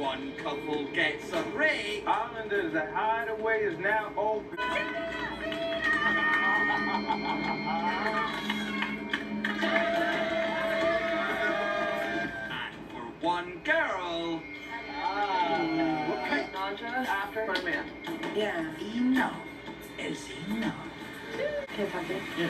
One couple gets a break. Islanders, the Hideaway is now open. And for one girl. Okay, Nadjha, after my man. Yeah. No. Es no. Okay, Papi. Yeah.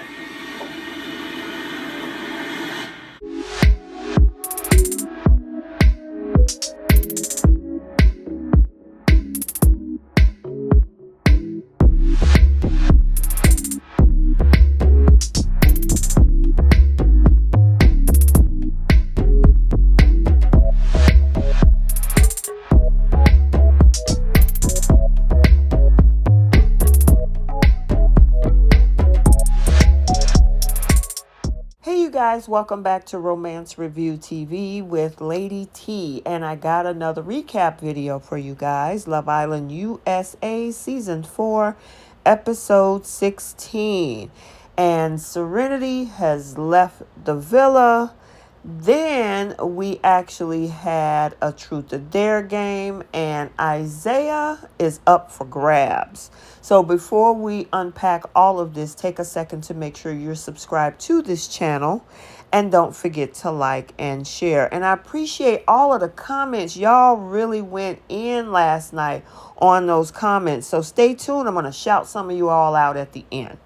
Guys, welcome back to Romance Review TV with Lady T, and I got another recap video for you guys. Love Island USA Season 4 Episode 16, and Serenity has left the villa. Then we actually had a Truth or Dare game, and Isaiah is up for grabs. So before we unpack all of this, take a second to make sure you're subscribed to this channel. And don't forget to like and share. And I appreciate all of the comments. Y'all really went in last night on those comments. So stay tuned. I'm going to shout some of you all out at the end.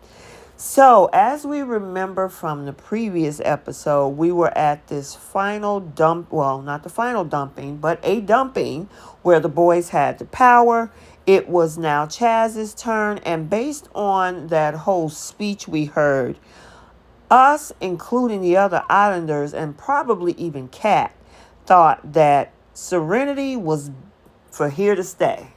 So, as we remember from the previous episode, we were at this final dump, well, not the final dumping, but a dumping where the boys had the power. It was now Chaz's turn, and based on that whole speech we heard, us, including the other Islanders, and probably even Kat, thought that Serenity was for here to stay.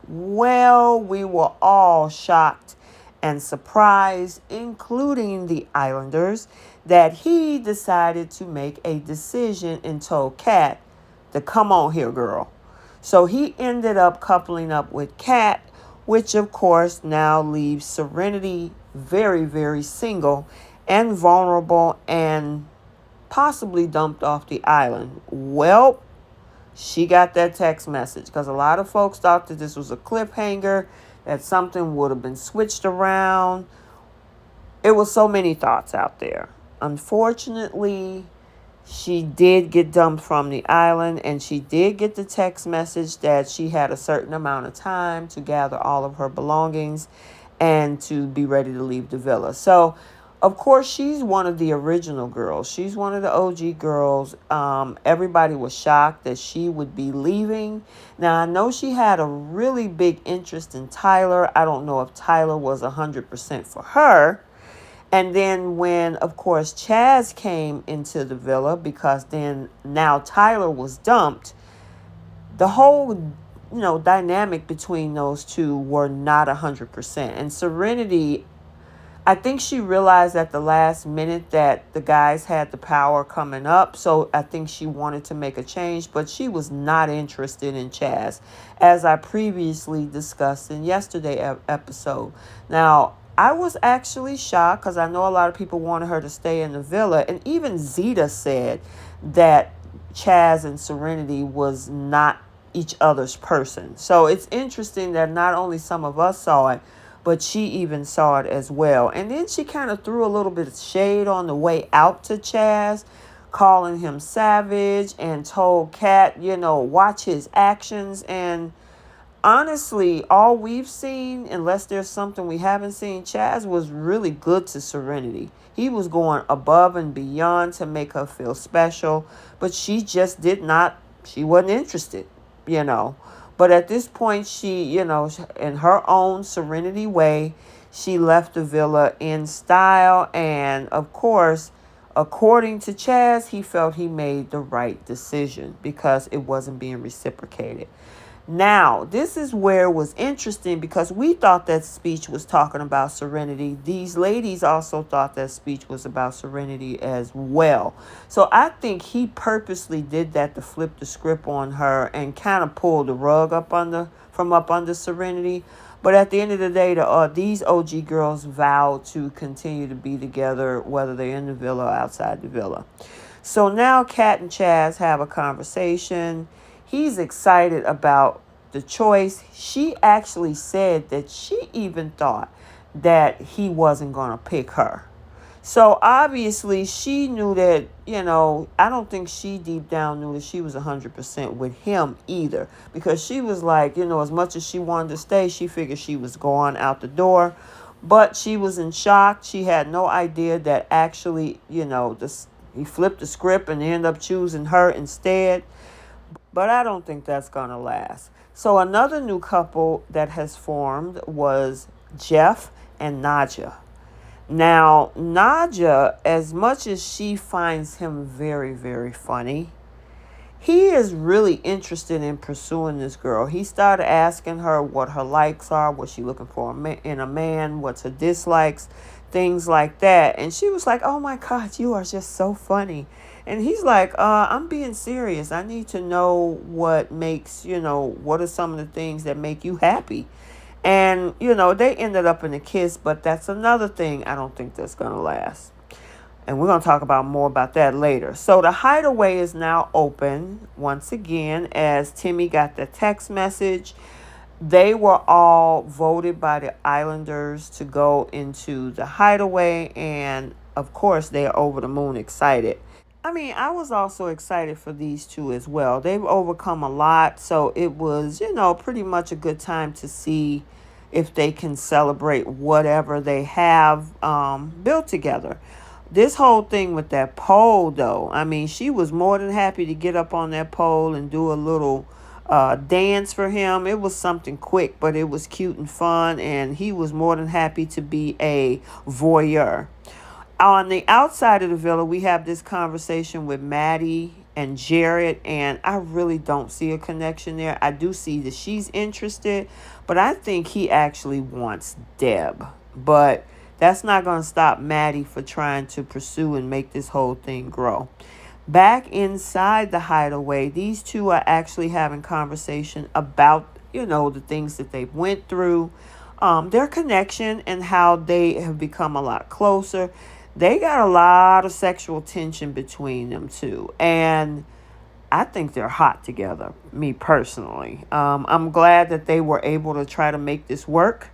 Well, we were all shocked and surprised, including the Islanders, that he decided to make a decision and told Kat to come on here, girl. So he ended up coupling up with Kat, which of course now leaves Serenity very, very single and vulnerable and possibly dumped off the island. Well, she got that text message because a lot of folks thought that this was a cliffhanger, that something would have been switched around. It was so many thoughts out there. Unfortunately, she did get dumped from the island, and she did get the text message that she had a certain amount of time to gather all of her belongings and to be ready to leave the villa. So, of course, she's one of the original girls. She's one of the OG girls. Everybody was shocked that she would be leaving. Now, I know she had a really big interest in Tyler. I don't know if Tyler was 100% for her. And then when, of course, Chaz came into the villa, because then now Tyler was dumped, the whole dynamic between those two were not 100%. And Serenity, I think she realized at the last minute that the guys had the power coming up. So I think she wanted to make a change, but she was not interested in Chaz, as I previously discussed in yesterday's episode. Now, I was actually shocked because I know a lot of people wanted her to stay in the villa. And even Zeta said that Chaz and Serenity was not each other's person. So it's interesting that not only some of us saw it, but she even saw it as well. And then she kind of threw a little bit of shade on the way out to Chaz, calling him savage, and told Kat, watch his actions. And honestly, all we've seen, unless there's something we haven't seen, Chaz was really good to Serenity. He was going above and beyond to make her feel special, but she just she wasn't interested, But at this point, she, in her own Serenity way, she left the villa in style. And of course, according to Chaz, he felt he made the right decision because it wasn't being reciprocated. Now, this is where it was interesting because we thought that speech was talking about Serenity. These ladies also thought that speech was about Serenity as well. So I think he purposely did that to flip the script on her and kind of pull the rug from up under Serenity. But at the end of the day, these OG girls vowed to continue to be together, whether they're in the villa or outside the villa. So now Kat and Chaz have a conversation. he's excited about the choice. She actually said that she even thought that he wasn't going to pick her. So obviously she knew that, I don't think she deep down knew that she was 100% with him either. Because she was like, as much as she wanted to stay, she figured she was going out the door. But she was in shock. She had no idea that actually, he flipped the script and ended up choosing her instead. But I don't think that's going to last. So another new couple that has formed was Jeff and Nadjha. Now, Nadjha, as much as she finds him very, very funny, he is really interested in pursuing this girl. He started asking her what her likes are, what she's looking for in a man, what's her dislikes, things like that. And she was like, oh my God, you are just so funny. And he's like, I'm being serious. I need to know what makes, what are some of the things that make you happy. And, they ended up in a kiss, but that's another thing I don't think that's going to last. And we're going to talk about more about that later. So the Hideaway is now open once again as Timmy got the text message. They were all voted by the Islanders to go into the Hideaway. And, of course, they are over the moon excited. I mean, I was also excited for these two as well. They've overcome a lot, so it was, pretty much a good time to see if they can celebrate whatever they have built together. This whole thing with that pole, though, I mean, she was more than happy to get up on that pole and do a little dance for him. It was something quick, but it was cute and fun, and he was more than happy to be a voyeur. On the outside of the villa, we have this conversation with Maddie and Jared, and I really don't see a connection there. I do see that she's interested, but I think he actually wants Deb. But that's not going to stop Maddie for trying to pursue and make this whole thing grow. Back inside the Hideaway, these two are actually having conversation about, the things that they went through, their connection and how they have become a lot closer. They got a lot of sexual tension between them two. And I think they're hot together, me personally. I'm glad that they were able to try to make this work.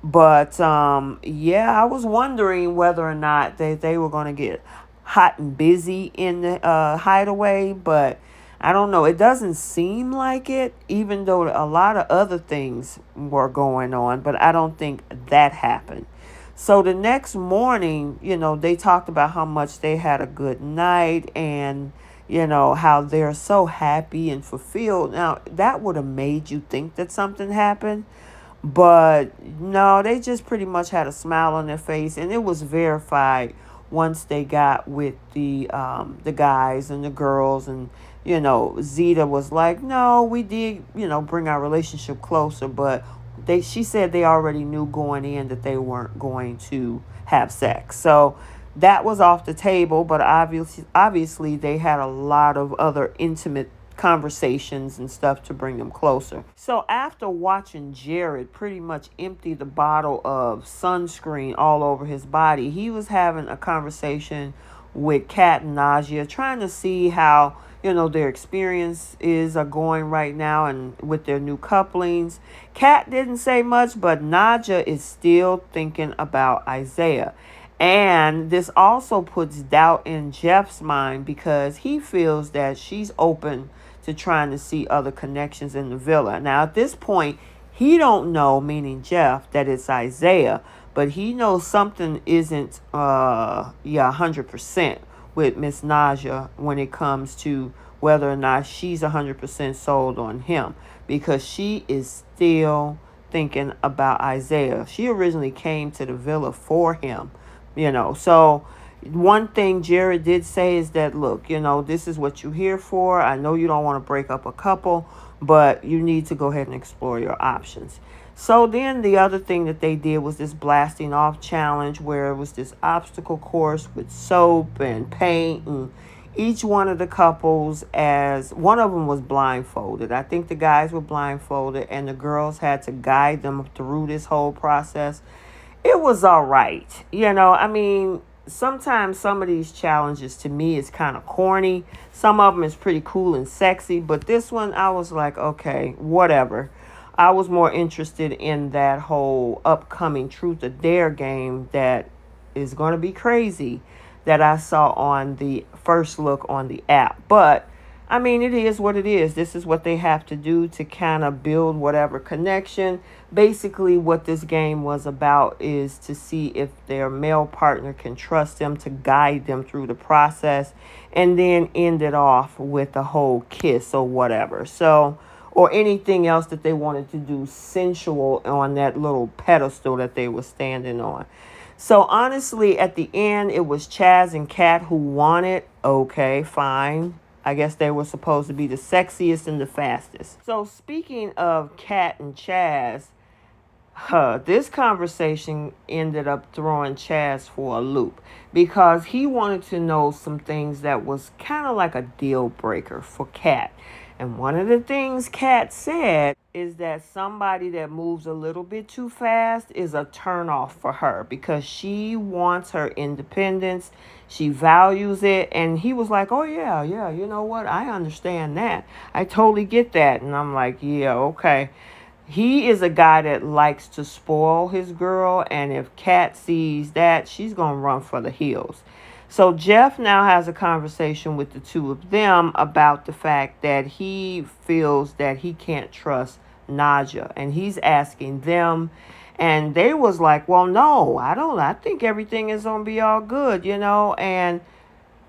But, I was wondering whether or not they were going to get hot and busy in the Hideaway. But I don't know. It doesn't seem like it, even though a lot of other things were going on. But I don't think that happened. So the next morning, they talked about how much they had a good night and, how they're so happy and fulfilled. Now, that would have made you think that something happened. But no, they just pretty much had a smile on their face. And it was verified once they got with the guys and the girls. And, Zeta was like, no, we did, bring our relationship closer. But she said they already knew going in that they weren't going to have sex. So that was off the table, but obviously they had a lot of other intimate conversations and stuff to bring them closer. So after watching Jared pretty much empty the bottle of sunscreen all over his body, he was having a conversation with Kat and Nadjha, trying to see how their experiences are going right now and with their new couplings. Kat didn't say much, but Nadjha is still thinking about Isaiah. And this also puts doubt in Jeff's mind because he feels that she's open to trying to see other connections in the villa. Now, at this point, he don't know, meaning Jeff, that it's Isaiah, but he knows something isn't 100% with Miss Nadjha when it comes to whether or not she's 100% sold on him, because she is still thinking about Isaiah. She originally came to the villa for him, So one thing Jared did say is that, look, this is what you're here for. I know you don't want to break up a couple, but you need to go ahead and explore your options. So then the other thing that they did was this blasting off challenge where it was this obstacle course with soap and paint, and each one of the couples, as one of them was blindfolded. I think the guys were blindfolded and the girls had to guide them through this whole process. It was all right. sometimes some of these challenges to me is kind of corny. Some of them is pretty cool and sexy, but this one I was like, okay, whatever. I was more interested in that whole upcoming Truth or Dare game that is going to be crazy that I saw on the first look on the app. But I mean, it is what it is. This is what they have to do to kind of build whatever connection. Basically, what this game was about is to see if their male partner can trust them to guide them through the process, and then end it off with a whole kiss or whatever. So, or anything else that they wanted to do sensual on that little pedestal that they were standing on. So honestly, at the end, it was Chaz and Kat who won it. Okay, fine. I guess they were supposed to be the sexiest and the fastest. So speaking of Kat and Chaz, this conversation ended up throwing Chaz for a loop because he wanted to know some things that was kind of like a deal breaker for Kat. And one of the things Kat said is that somebody that moves a little bit too fast is a turnoff for her because she wants her independence. She values it. And he was like, oh, yeah, you know what? I understand that. I totally get that. And I'm like, yeah, okay. He is a guy that likes to spoil his girl. And if Kat sees that, she's going to run for the hills. So Jeff now has a conversation with the two of them about the fact that he feels that he can't trust Nadjha. And he's asking them. And they was like, well, no, I don't. I think everything is going to be all good, you know. And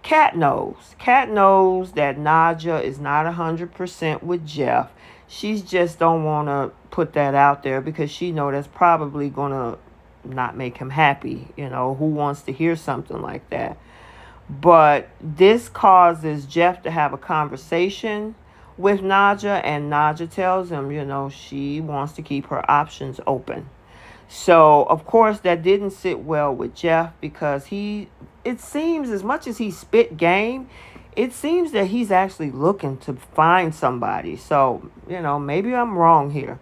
Kat knows. Kat knows that Nadjha is not 100% with Jeff. She's just don't want to put that out there because she know that's probably going to not make him happy. You know, who wants to hear something like that? But this causes Jeff to have a conversation with Nadjha, and Nadjha tells him, you know, she wants to keep her options open. So, of course, that didn't sit well with Jeff because it seems as much as he spit game, it seems that he's actually looking to find somebody. So, you know, maybe I'm wrong here.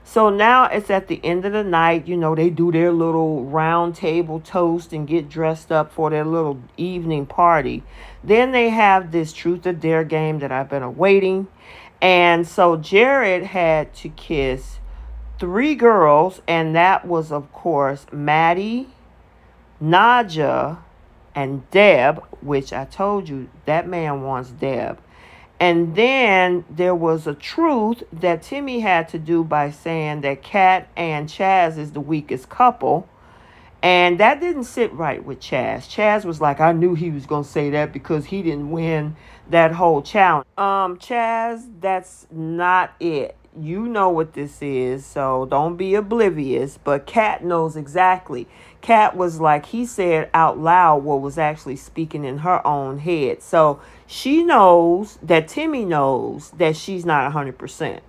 So now it's at the end of the night, you know, they do their little round table toast and get dressed up for their little evening party. Then they have this Truth or Dare game that I've been awaiting. And so Jared had to kiss 3 girls, and that was, of course, Maddie, Nadjha, and Deb, which I told you that man wants Deb. And then there was a truth that Timmy had to do by saying that Kat and Chaz is the weakest couple. And that didn't sit right with Chaz. Chaz was like, I knew he was going to say that because he didn't win that whole challenge. Chaz, that's not it. You know what this is, so don't be oblivious. But Kat knows exactly. Kat was like, he said out loud what was actually speaking in her own head. So she knows that Timmy knows that she's not 100%.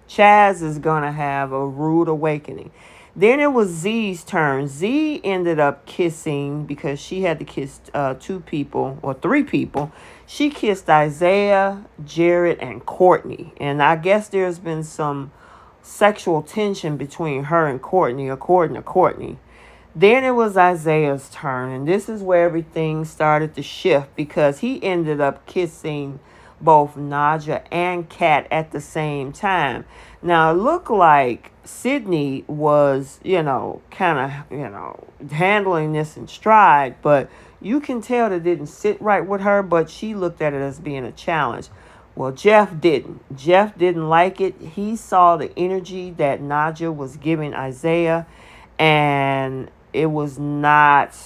Chaz is going to have a rude awakening. Then it was Z's turn. Z ended up kissing because she had to kiss 2 people or 3 people. She kissed Isaiah, Jared, and Courtney. And I guess there's been some sexual tension between her and Courtney, according to Courtney. Then it was Isaiah's turn. And this is where everything started to shift because he ended up kissing both Nadjha and Kat at the same time. Now, it looked like Sydney was, kind of, handling this in stride, but you can tell that didn't sit right with her, but she looked at it as being a challenge. Well, Jeff didn't. Jeff didn't like it. He saw the energy that Nadjha was giving Isaiah, and it was not,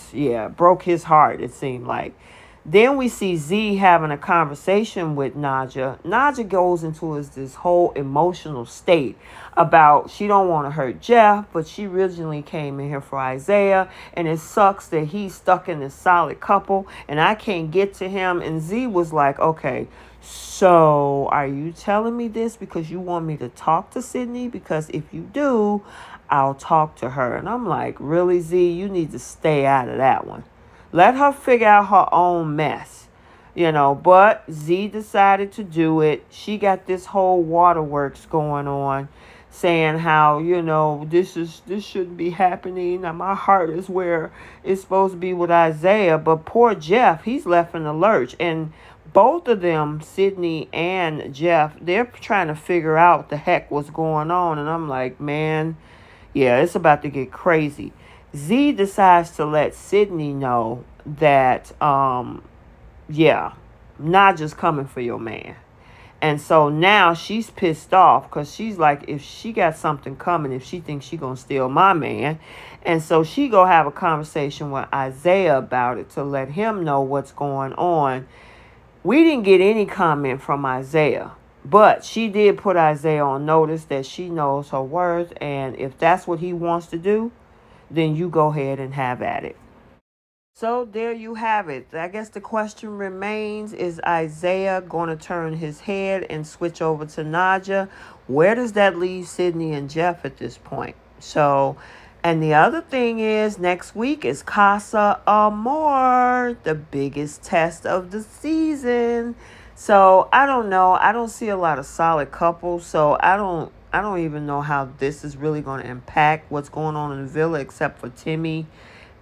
broke his heart, it seemed like. Then we see Z having a conversation with Nadjha. Nadjha goes into this whole emotional state about she don't want to hurt Jeff, but she originally came in here for Isaiah, and it sucks that he's stuck in this solid couple, and I can't get to him. And Z was like, okay, so are you telling me this because you want me to talk to Sydney? Because if you do, I'll talk to her. And I'm like, really, Z? You need to stay out of that one. Let her figure out her own mess, but Z decided to do it. She got this whole waterworks going on. saying how, this shouldn't be happening. Now my heart is where it's supposed to be with Isaiah, but poor Jeff, he's left in the lurch. And both of them, Sydney and Jeff, they're trying to figure out the heck what's going on. And I'm like, man, yeah, it's about to get crazy. Z decides to let Sydney know that, yeah, Nadja's coming for your man. And so now she's pissed off because she's like, if she got something coming, if she thinks she going to steal my man. And so she go have a conversation with Isaiah about it to let him know what's going on. We didn't get any comment from Isaiah, but she did put Isaiah on notice that she knows her worth. And if that's what he wants to do, then you go ahead and have at it. So there you have it. I guess the question remains, is Isaiah going to turn his head and switch over to Nadjha? Where does that leave Sydney and Jeff at this point? So, and the other thing is, next week is Casa Amor, the biggest test of the season. So I don't know. I don't see a lot of solid couples. So I don't even know how this is really going to impact what's going on in the villa, except for Timmy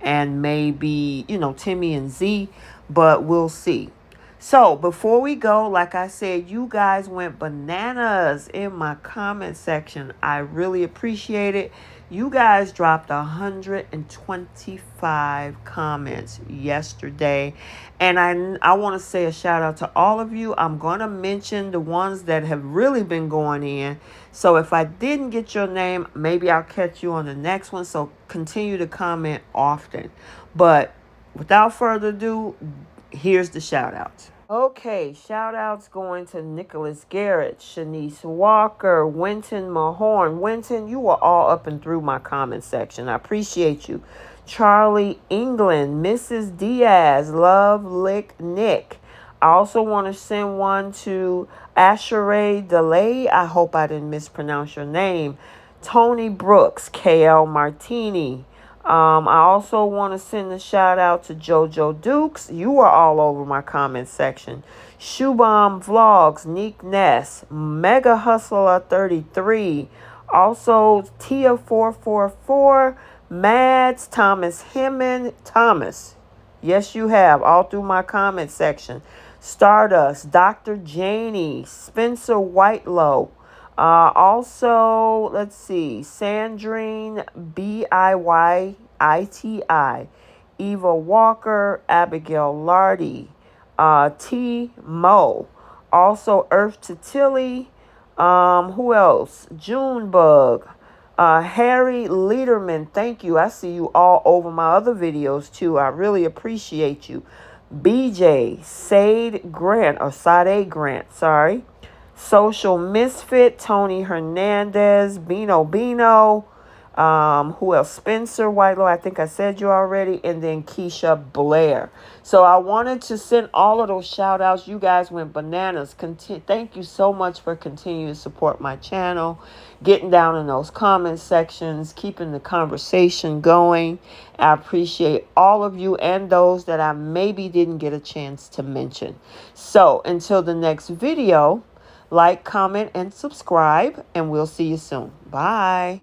and maybe, Timmy and Z, but we'll see. So before we go, like I said, you guys went bananas in my comment section. I really appreciate it. You guys dropped 125 comments yesterday. And I want to say a shout out to all of you. I'm going to mention the ones that have really been going in. So if I didn't get your name, maybe I'll catch you on the next one. So continue to comment often. But without further ado, here's the shout outs. Okay, shout outs going to Nicholas Garrett, Shanice Walker, Winton Mahorn. Winton, you were all up and through my comment section. I appreciate you. Charlie England, Mrs. Diaz, Love Lick Nick. I also want to send one to Asheray Delay. I hope I didn't mispronounce your name. Tony Brooks, KL Martini. I also want to send a shout out to JoJo Dukes. You are all over my comment section. Shoebomb Vlogs, Neek Ness, Mega Hustler 33. Also Tia 444, Mads, Thomas Hemmon, Thomas. Yes, you have, all through my comment section. Stardust, Dr. Janie, Spencer Whitelow. Also, let's see, Sandrine Biyti, Eva Walker, Abigail Lardy, T. Mo. Also, Earth to Tilly. Who else? Junebug. Harry Lederman, thank you. I see you all over my other videos too. I really appreciate you. BJ, Sade Grant, sorry. Social Misfit, Tony Hernandez, Bino. Who else? Spencer Whitelow, I think I said you already. And then Keisha Blair. So I wanted to send all of those shout outs. You guys went bananas. Thank you so much for continuing to support my channel. Getting down in those comment sections. Keeping the conversation going. I appreciate all of you and those that I maybe didn't get a chance to mention. So until the next video, like, comment, and subscribe. And we'll see you soon. Bye.